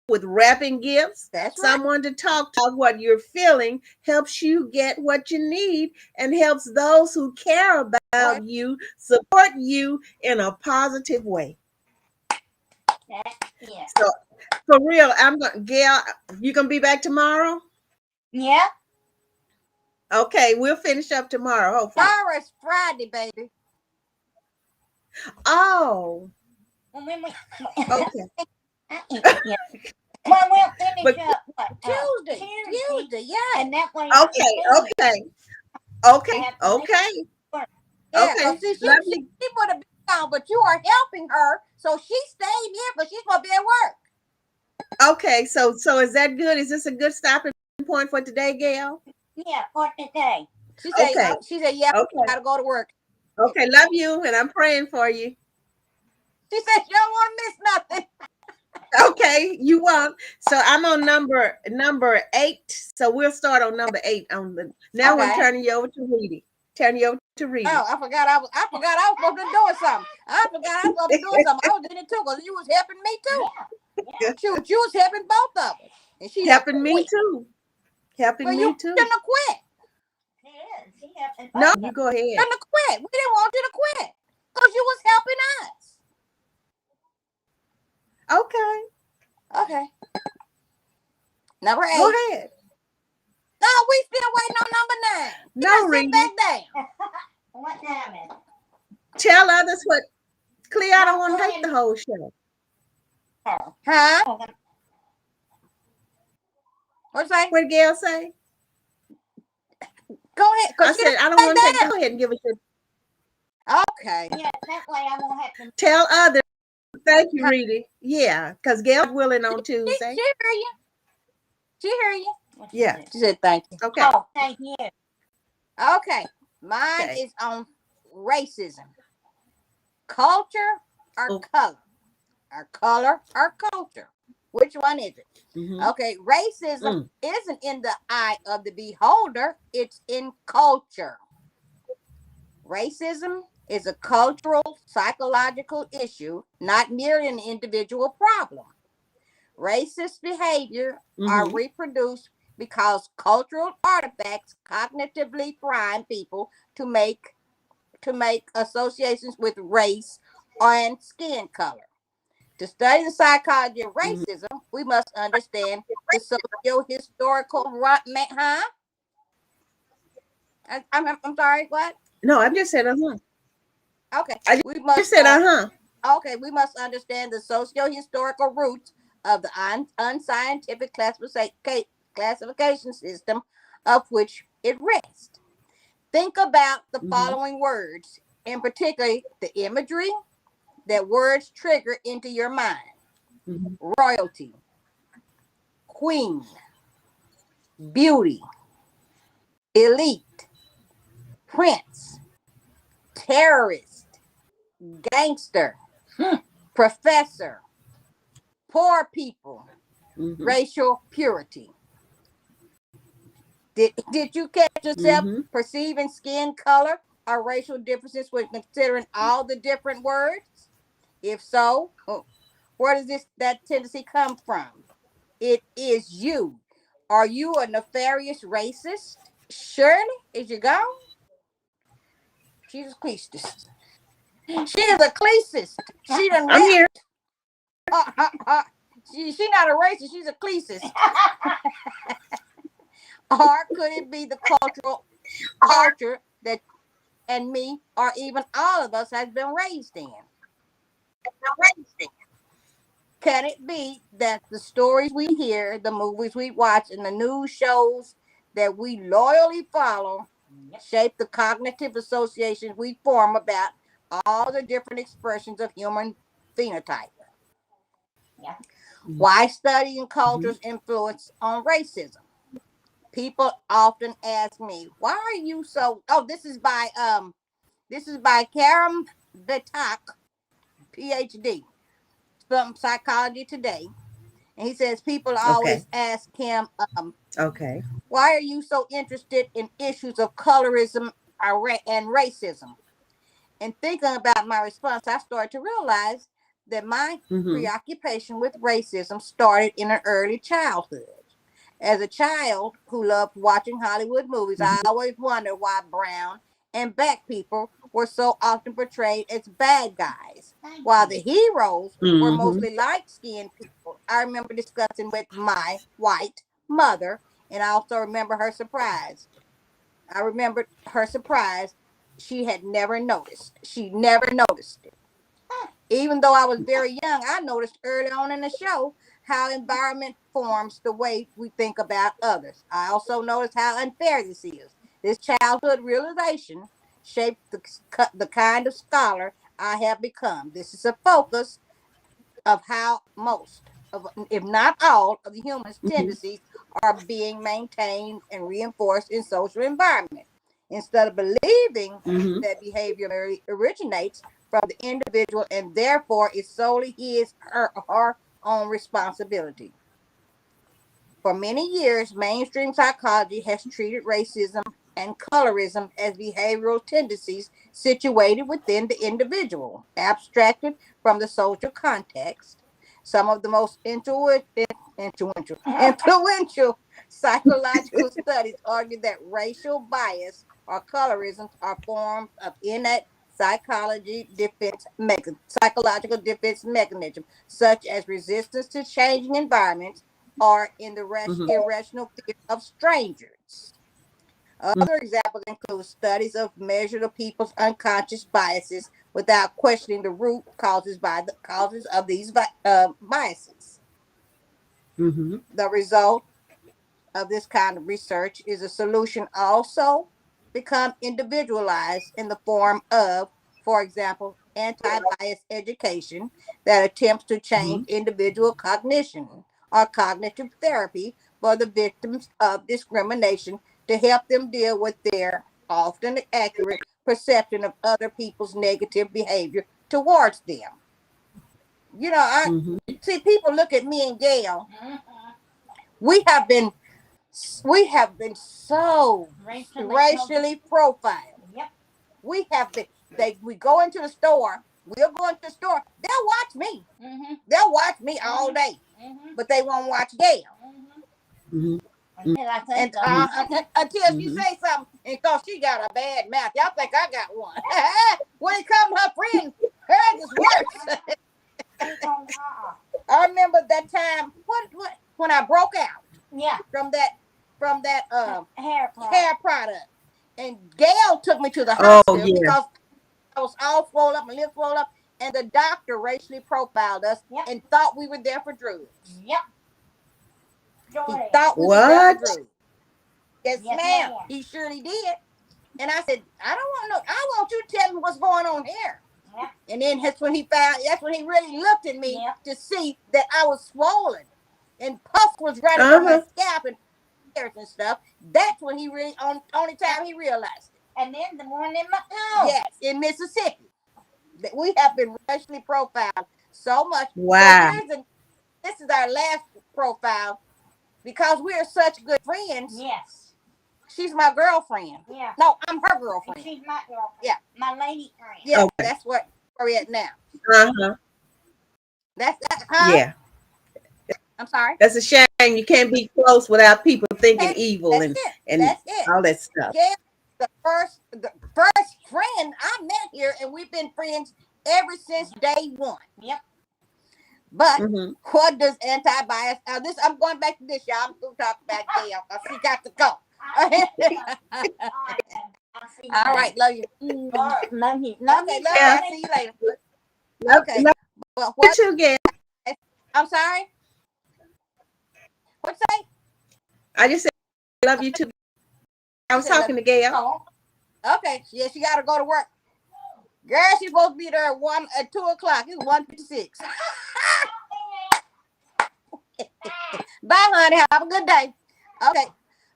with wrapping gifts, someone to talk to what you're feeling helps you get what you need and helps those who care about you support you in a positive way. Yeah. So for real, Gail, you gonna be back tomorrow? Yeah. Okay, we'll finish up tomorrow, hopefully. Tomorrow's Friday, baby. Oh. Okay. Yeah. Well, we'll finish up Tuesday, yeah. And that way. Okay. Yeah, Okay. see, she would have been down, but you are helping her, so she stayed here, but she's gonna be at work. Okay, so is that good? Is this a good stopping point for today, Gail? Yeah, for today. She said, yeah, okay. Gotta go to work. Okay, love you, and I'm praying for you. She said you don't want to miss nothing. Okay, you won't. So I'm on number 8. So we'll start on number 8 on the. Now we're turning you over to Reedy. Oh, I forgot I was supposed to be doing something. I was doing it too because you was helping me too. Yeah. Shoot, you was helping both of us, and she helping me too. Helping me too. You shouldn't have quit. No, you go ahead. You shouldn't have quit. We didn't want you to quit because you was helping us. Okay. Number 8. Go ahead. No, we still waiting on number 9. No, Reedy. Sit back down. What time is it? Tell others what. Clea, I don't want to take the whole show. Huh? What's that? What did Gail say? Go ahead. I said I don't want to take. Go ahead and give us your. Okay. Yeah, that way I won't have to. Tell others. Thank you, Reedy. Yeah, because Gail's willing on Tuesday. She hear you. She hear you. Yeah. She said thank you. Okay. Oh, thank you. Okay. Mine is on racism. Culture or color? Or color or culture? Which one is it? Okay. Racism isn't in the eye of the beholder. It's in culture. Racism is a cultural, psychological issue, not merely an individual problem. Racist behavior are reproduced because cultural artifacts cognitively prime people to make associations with race and skin color. To study the psychology of racism, we must understand the socio-historical I'm sorry, what? No, I just said Okay. We must said Okay, we must understand the socio-historical roots of the unscientific classification system of which it rests. Think about the following words, in particular the imagery that words trigger into your mind. Royalty, queen, beauty, elite, prince, terrorist, gangster, professor, poor people, racial purity. Did you catch yourself Mm-hmm. perceiving skin color or racial differences when considering all the different words? If so, where does that tendency come from? It is you. Are you a nefarious racist? Shirley, is you gone? She's a Cleester. She is a Cleester. She done I'm here. left. She not a racist. She's a Cleester. Or could it be the culture that and me, or even all of us, has been raised in? Can it be that the stories we hear, the movies we watch, and the news shows that we loyally follow shape the cognitive associations we form about all the different expressions of human phenotype? Yeah. Why studying Mm-hmm. culture's influence on racism? People often ask me, why are you so this is by Karam Batak, PhD, from Psychology Today. And he says people Okay. always ask him, Okay. why are you so interested in issues of colorism and racism? And thinking about my response, I started to realize that my Mm-hmm. preoccupation with racism started in an early childhood. As a child who loved watching Hollywood movies, I Mm-hmm. always wondered why brown and black people were so often portrayed as bad guys, while the heroes were Mm-hmm. mostly light skinned people. I remember discussing with my white mother, and I also remember her surprise. I remembered her surprise. She had never noticed. She never noticed it. Even though I was very young, I noticed early on in the show how environment forms the way we think about others. I also noticed how unfair this is. This childhood realization shaped the kind of scholar I have become. This is a focus of how most of, if not all, of the human's tendencies are being maintained and reinforced in social environment. Instead of believing Mm-hmm. that behavior originates from the individual and therefore is solely his or her own responsibility. For many years, mainstream psychology has treated racism and colorism as behavioral tendencies situated within the individual, abstracted from the social context. Some of the most influential psychological studies argue that racial bias or colorism are forms of innate psychological defense mechanism, such as resistance to changing environments or in the Mm-hmm. irrational fear of strangers. Other examples include studies of measure of people's unconscious biases without questioning the root causes of these biases. Mm-hmm. The result of this kind of research is a solution also become individualized in the form of, for example, anti-bias education that attempts to change individual cognition or cognitive therapy for the victims of discrimination to help them deal with their often accurate perception of other people's negative behavior towards them. I Mm-hmm. see people look at me and Gail. We have been we have been so racially profiled. Yep. We have been. We go into the store. We'll go into the store. They'll watch me. Mm-hmm. They'll watch me all day, Mm-hmm. but they won't watch Gail. Mm-hmm. Until I say And something. until she Mm-hmm. say something, and because she got a bad mouth, y'all think I got one. When it comes to her friend, hers is worse. I remember that time. What when I broke out Yeah. from that Hair hair product. And Gail took me to the Oh hospital yeah. because I was all swollen up, my lips swollen up, and the doctor racially profiled us Yep. and thought we were there for drugs. Yep. He Jordan. thought we were there for What? drugs. Yes, Yes, ma'am. ma'am. He surely did. And I said, I don't want to know. I want you to tell me what's going on here. Yep. And then that's when he really looked at me Yep. to see that I was swollen and pus was running from my Uh-huh. scalp and hairs and stuff. That's when he really only time he realized it. And then the one in my toe. Yes, in Mississippi. That we have been racially profiled so much. Wow. So this is our last profile because we are such good friends. Yes. She's my girlfriend. Yeah. No, I'm her girlfriend. She's my girlfriend. Yeah. My lady friend. Yeah, Okay. that's where we're at now. Uh-huh. That's that. Huh? Yeah. I'm sorry. That's a shame. You can't be close without people thinking Okay, evil that's and it. and That's it. all that stuff. Gail, the first friend I met here, and we've been friends ever since day one. Yep. But Mm-hmm. what does anti-bias? This I'm going back to this, y'all. I'm still talking about Gail because she got to go. All right, love you. Love you. Okay, love Yeah. you. See you later. Love, Okay, love but you what? too, Gail. I'm sorry. What's that? I just said love you too. I was talking to Gail. Oh, Okay, yeah, she got to go to work. Girl, she's supposed to be there at 2 o'clock. It's 1:56. Bye, honey. Have a good day. Okay,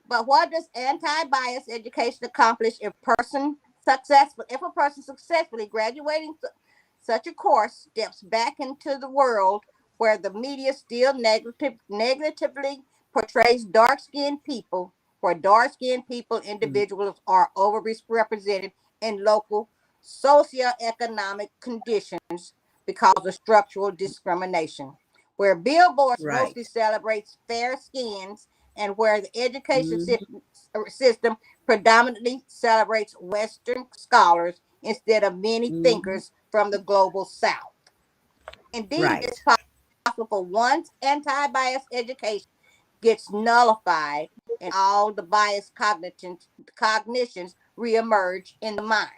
but what does anti-bias education accomplish if a person successfully graduating such a course steps back into the world where the media still negatively portrays dark-skinned people, where dark-skinned people, individuals are overrepresented in local socioeconomic conditions because of structural discrimination, where billboards Right. mostly celebrates fair skins, and where the education Mm-hmm. system predominantly celebrates Western scholars instead of many Mm-hmm. thinkers from the global South. Indeed, Right. it's possible once anti-bias education gets nullified and all the bias cognitions reemerge in the mind.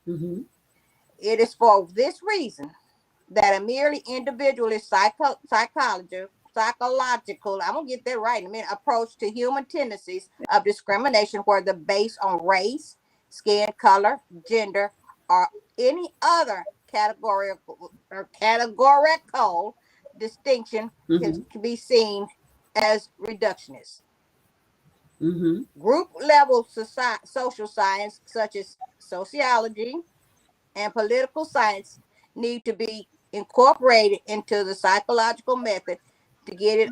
Mm-hmm. It is for this reason that a merely individualist psychological, I'm gonna get that right in a minute, approach to human tendencies of discrimination, whether based on race, skin color, gender, or any other categorical distinction Mm-hmm. can be seen as reductionist. Mm-hmm. Group level social science, such as sociology and political science, need to be incorporated into the psychological method to get an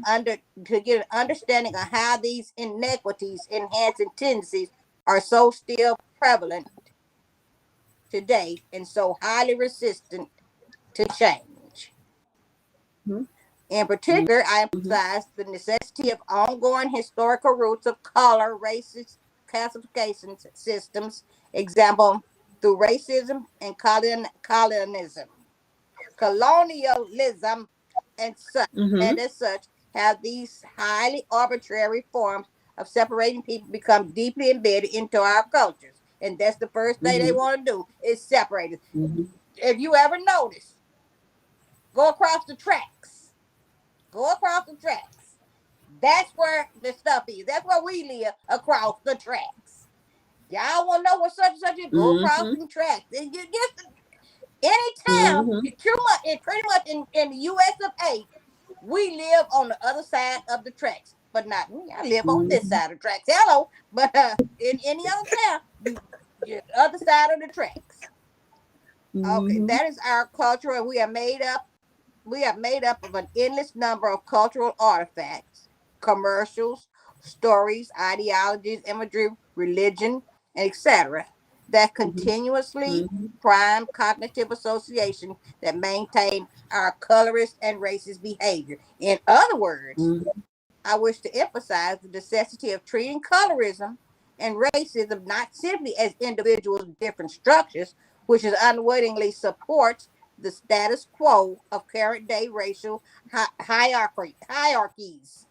understanding of how these inequities, enhancing tendencies are so still prevalent today and so highly resistant to change. Mm-hmm. In particular, I Mm-hmm. emphasize the necessity of ongoing historical roots of color, racist classification systems, example through racism and colonialism, and such, Mm-hmm. and as such, have these highly arbitrary forms of separating people become deeply embedded into our cultures. And that's the first thing they Mm-hmm. want to do is separate us. Mm-hmm. If you ever notice, go across the tracks. Go across the tracks. That's where the stuff is. That's where we live, across the tracks. Y'all want to know what such and such is? Go across Mm-hmm. the tracks. And you just any town, Mm-hmm. pretty much in the US of A, we live on the other side of the tracks. But not me. I live on this Mm-hmm. side of the tracks. Hello. But in any other town, you're the other side of the tracks. Okay, Mm-hmm. that is our culture, and we are made up of an endless number of cultural artifacts, commercials, stories, ideologies, imagery, religion, etc., that continuously Mm-hmm. prime cognitive association that maintain our colorist and racist behavior. In other words, Mm-hmm. I wish to emphasize the necessity of treating colorism and racism not simply as individuals with different structures, which is unwittingly supports the status quo of current day racial hierarchies,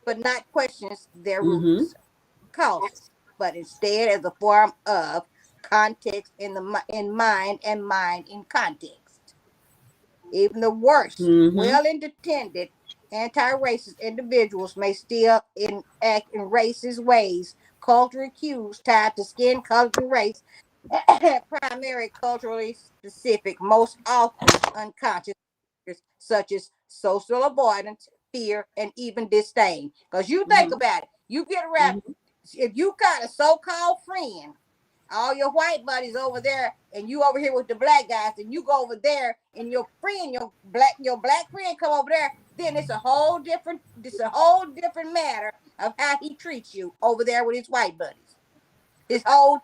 but not questions their Mm-hmm. roots, causes, but instead as a form of context in mind and mind in context. Even the worst, Mm-hmm. well-intended anti-racist individuals may still act in racist ways. Cultural cues tied to skin color and race, primary culturally specific, most often unconscious, such as social avoidance, fear, and even disdain. Because you think about it, you get around, Mm-hmm. if you got a so-called friend, all your white buddies over there, and you over here with the black guys, and you go over there, and your friend, your black friend come over there, then it's a whole different matter of how he treats you over there with his white buddies. His whole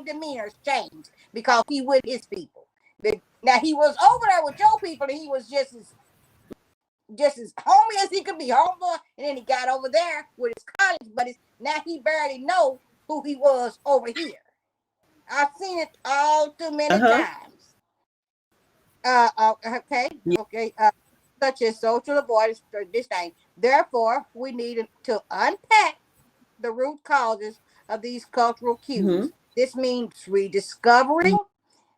demeanor has changed because he with his people. Now he was over there with your people, and he was just as homey as he could be, homeboy. And then he got over there with his college buddies. Now he barely know who he was over here. I've seen it all too many times. Okay. Such as social avoidance, this thing. Therefore, we need to unpack the root causes of these cultural cues. This means rediscovering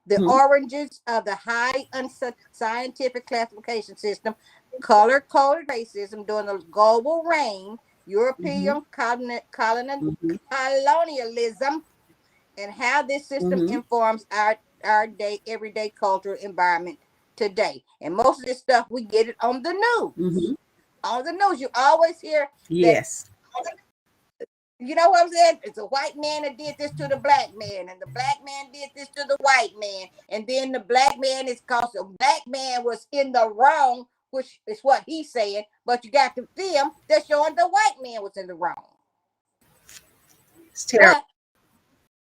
the origins of the high unscientific classification system, color-coded racism during the global reign, European colonialism, and how this system informs our everyday cultural environment today. And most of this stuff, we get it on the news. On the news, you always hear yes. You know what I'm saying? It's a white man that did this to the black man, and the black man did this to the white man, and then the black man is because the black man was in the wrong, which is what he's saying, but you got the film that's showing the white man was in the wrong. It's terrible.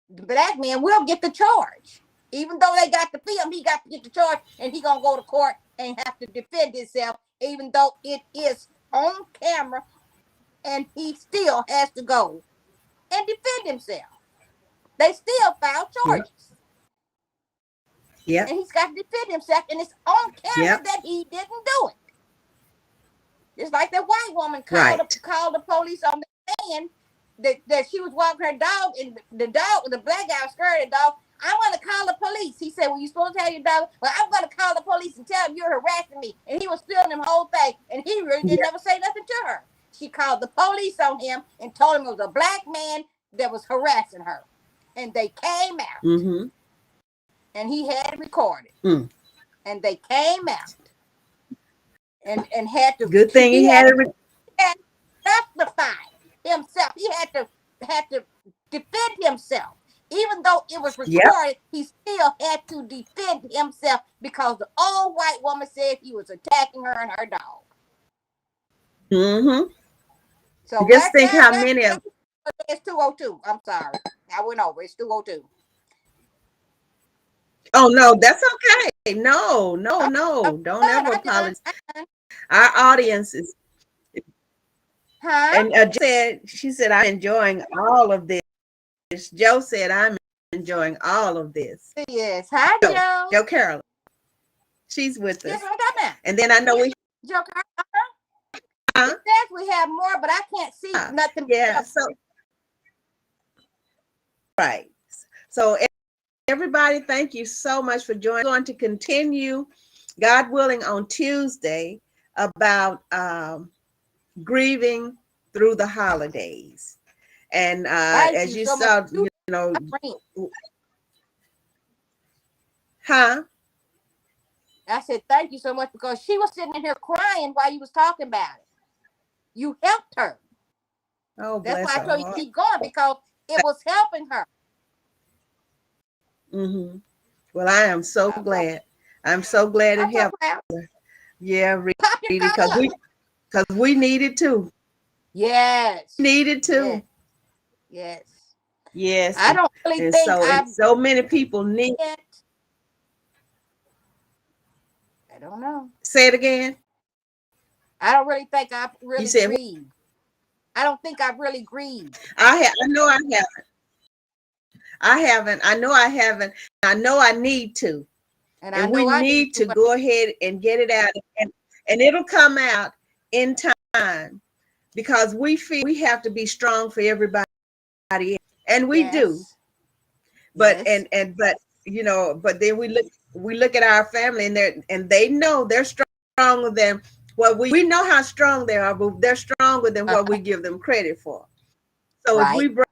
But the black man will get the charge. Even though they got the film, he got to get the charge, and he gonna go to court and have to defend himself, even though it is on camera. And he still has to go and defend himself. They still file charges. Yeah. And he's got to defend himself, and it's on camera that he didn't do it. It's like that white woman called the police on the man that she was walking her dog, and the black guy was scared of the dog. I'm going to call the police. He said, well, you're supposed to have your dog. Well, I'm going to call the police and tell them you're harassing me. And he was feeling the whole thing, and he really didn't ever say nothing to her. She called the police on him and told him it was a black man that was harassing her. And they came out. And he had it recorded. And they came out. And had to. Good thing he had to justify himself. He had to defend himself. Even though it was recorded, he still had to defend himself because the old white woman said he was attacking her and her dog. So just think how many of it's 202. I'm sorry. I went over. It's 202. Oh no, that's okay. No. Don't ever apologize. Our audience is and she said, I'm enjoying all of this. Joe said, I'm enjoying all of this. Yes. Hi, Joe. Joe Carolyn. She's with us. Yes, what I'm talking about. And then I know Joe Carolyn. It says we have more, but I can't see nothing. Yeah. So everybody, thank you so much for joining. We're going to continue, God willing, on Tuesday about grieving through the holidays. And as you saw, I said thank you so much because she was sitting in here crying while you was talking about it. You helped her. Oh, that's why I told you keep going, because it was helping her. Well, I am so glad. I'm so glad it helped her. Yeah, because we needed to. Yes. Needed to. Yes. I don't really think so many people need it. I don't know. Say it again. I don't really think I've really grieved. I don't think I've really grieved. I know I haven't. I know I haven't. I know I need to. And we need to go ahead and get it out. And it'll come out in time because we feel we have to be strong for everybody. And we do. But but then we look at our family and they know they're stronger than what we know how strong they are, but they're stronger than what we give them credit for. So if we break,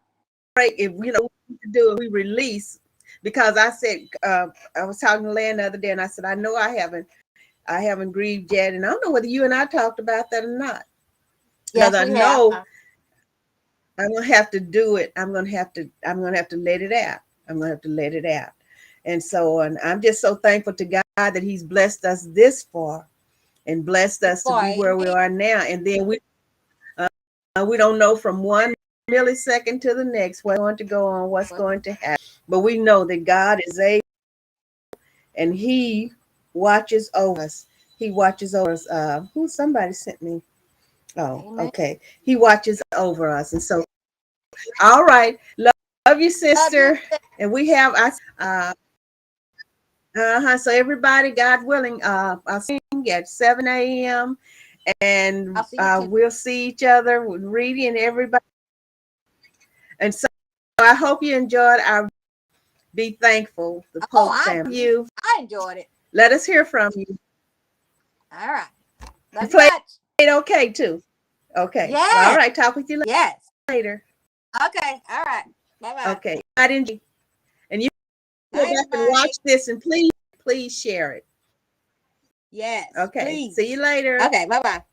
if we we release, because I said I was talking to Lan the other day and I said, I know I haven't grieved yet, and I don't know whether you and I talked about that or not. Because I know I'm gonna have to do it. I'm gonna have to let it out. I'm gonna have to let it out. And so I'm just so thankful to God that He's blessed us this far and blessed us to be where we are now. And then We don't know from one millisecond to the next what's going to go on, what's going to happen. But we know that God is able, and He watches over us. He watches over us. Somebody sent me? Oh, Amen. okay. He watches over us. And so, all right. Love you, sister. And we have so everybody, God willing, I'll sing at 7 a.m. and we'll see each other with Reedy and everybody. And so I hope you enjoyed our Be Thankful, the Pope family. I enjoyed it. Let us hear from you. All right. You played it okay too. Okay. Yes. Well, all right. Talk with you later. Okay. All right. Bye-bye. Okay. I didn't. And you go back and watch this, and please share it. Yes. Okay. Please. See you later. Okay. Bye-bye.